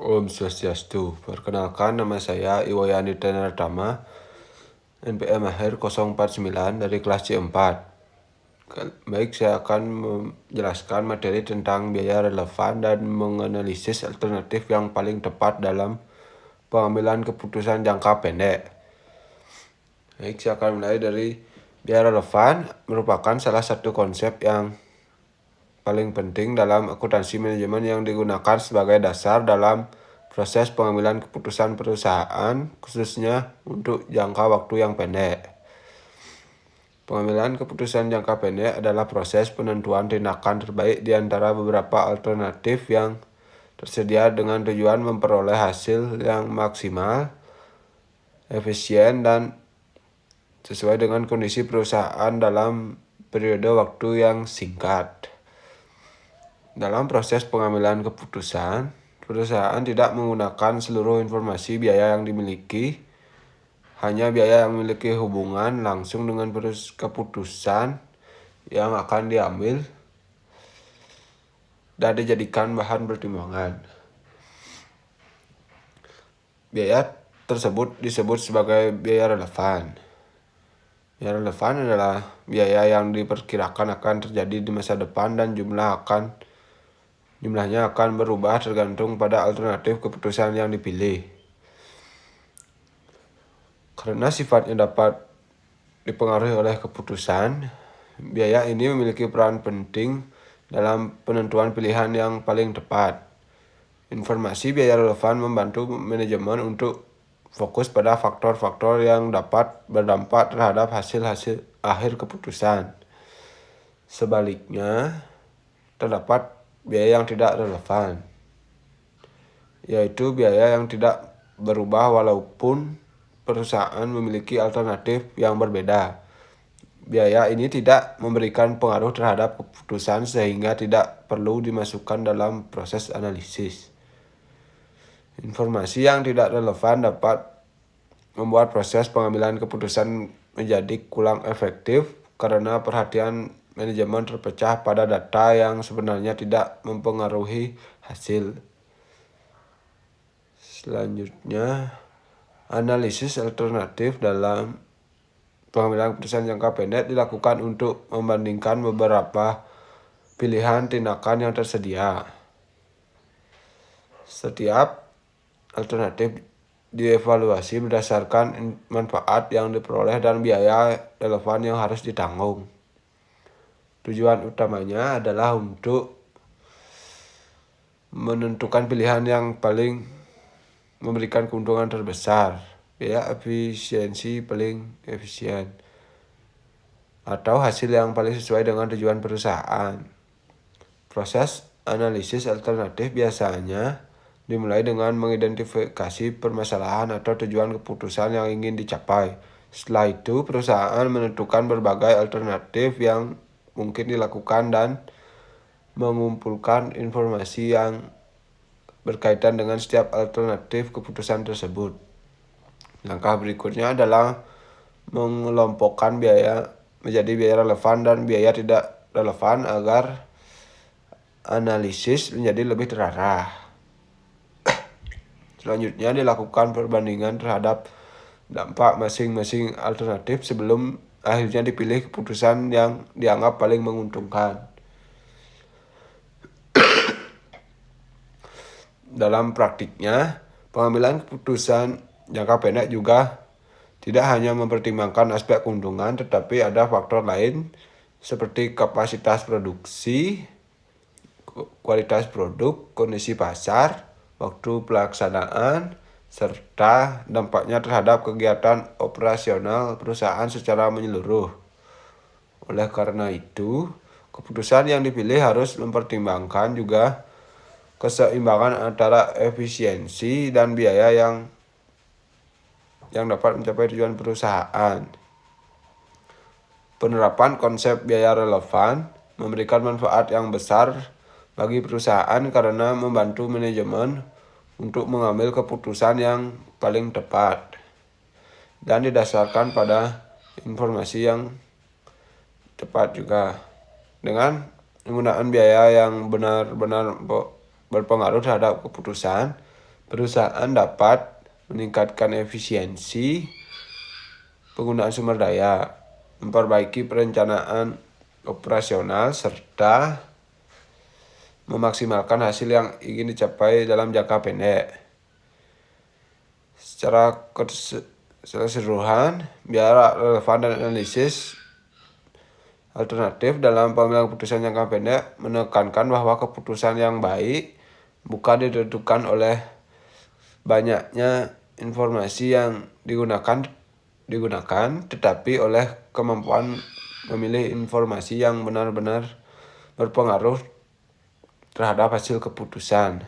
Om Swastiastu. Perkenalkan, nama saya Iwayani Tenartama, NPM akhir 049 dari kelas C4. Baik, saya akan menjelaskan materi tentang biaya relevan dan menganalisis alternatif yang paling tepat dalam pengambilan keputusan jangka pendek. Baik, saya akan mulai dari biaya relevan merupakan salah satu konsep yang paling penting dalam akuntansi manajemen yang digunakan sebagai dasar dalam proses pengambilan keputusan perusahaan, khususnya untuk jangka waktu yang pendek. Pengambilan keputusan jangka pendek adalah proses penentuan tindakan terbaik di antara beberapa alternatif yang tersedia dengan tujuan memperoleh hasil yang maksimal, efisien, dan sesuai dengan kondisi perusahaan dalam periode waktu yang singkat. Dalam proses pengambilan keputusan, perusahaan tidak menggunakan seluruh informasi biaya yang dimiliki, hanya biaya yang memiliki hubungan langsung dengan keputusan yang akan diambil dan dijadikan bahan pertimbangan. Biaya tersebut disebut sebagai biaya relevan. Biaya relevan adalah biaya yang diperkirakan akan terjadi di masa depan dan jumlahnya akan berubah tergantung pada alternatif keputusan yang dipilih. Karena sifatnya dapat dipengaruhi oleh keputusan, biaya ini memiliki peran penting dalam penentuan pilihan yang paling tepat. Informasi biaya relevan membantu manajemen untuk fokus pada faktor-faktor yang dapat berdampak terhadap hasil akhir keputusan. Sebaliknya, terdapat biaya yang tidak relevan, yaitu biaya yang tidak berubah walaupun perusahaan memiliki alternatif yang berbeda. Biaya ini tidak memberikan pengaruh terhadap keputusan sehingga tidak perlu dimasukkan dalam proses analisis. Informasi yang tidak relevan dapat membuat proses pengambilan keputusan menjadi kurang efektif karena perhatian manajemen terpecah pada data yang sebenarnya tidak mempengaruhi hasil. Selanjutnya, analisis alternatif dalam pengambilan keputusan jangka pendek dilakukan untuk membandingkan beberapa pilihan tindakan yang tersedia. Setiap alternatif dievaluasi berdasarkan manfaat yang diperoleh dan biaya relevan yang harus ditanggung. Tujuan utamanya adalah untuk menentukan pilihan yang paling memberikan keuntungan terbesar, biaya efisiensi paling efisien, atau hasil yang paling sesuai dengan tujuan perusahaan. Proses analisis alternatif biasanya dimulai dengan mengidentifikasi permasalahan atau tujuan keputusan yang ingin dicapai. Setelah itu, perusahaan menentukan berbagai alternatif yang mungkin dilakukan dan mengumpulkan informasi yang berkaitan dengan setiap alternatif keputusan tersebut. Langkah berikutnya adalah mengelompokkan biaya menjadi biaya relevan dan biaya tidak relevan agar analisis menjadi lebih terarah. Selanjutnya dilakukan perbandingan terhadap dampak masing-masing alternatif sebelum akhirnya dipilih keputusan yang dianggap paling menguntungkan. Dalam praktiknya, pengambilan keputusan jangka pendek juga tidak hanya mempertimbangkan aspek keuntungan, tetapi ada faktor lain seperti kapasitas produksi, kualitas produk, kondisi pasar, waktu pelaksanaan, serta dampaknya terhadap kegiatan operasional perusahaan secara menyeluruh. Oleh karena itu, keputusan yang dipilih harus mempertimbangkan juga keseimbangan antara efisiensi dan biaya yang dapat mencapai tujuan perusahaan. Penerapan konsep biaya relevan memberikan manfaat yang besar bagi perusahaan karena membantu manajemen untuk mengambil keputusan yang paling tepat dan didasarkan pada informasi yang tepat juga. Dengan penggunaan biaya yang benar-benar berpengaruh terhadap keputusan, Perusahaan dapat meningkatkan efisiensi penggunaan sumber daya, memperbaiki perencanaan operasional, serta memaksimalkan hasil yang ingin dicapai dalam jangka pendek. Secara keseluruhan, biar relevan dan analisis alternatif dalam pengambilan keputusan jangka pendek menekankan bahwa keputusan yang baik bukan ditentukan oleh banyaknya informasi yang digunakan, tetapi oleh kemampuan memilih informasi yang benar-benar berpengaruh terhadap hasil keputusan.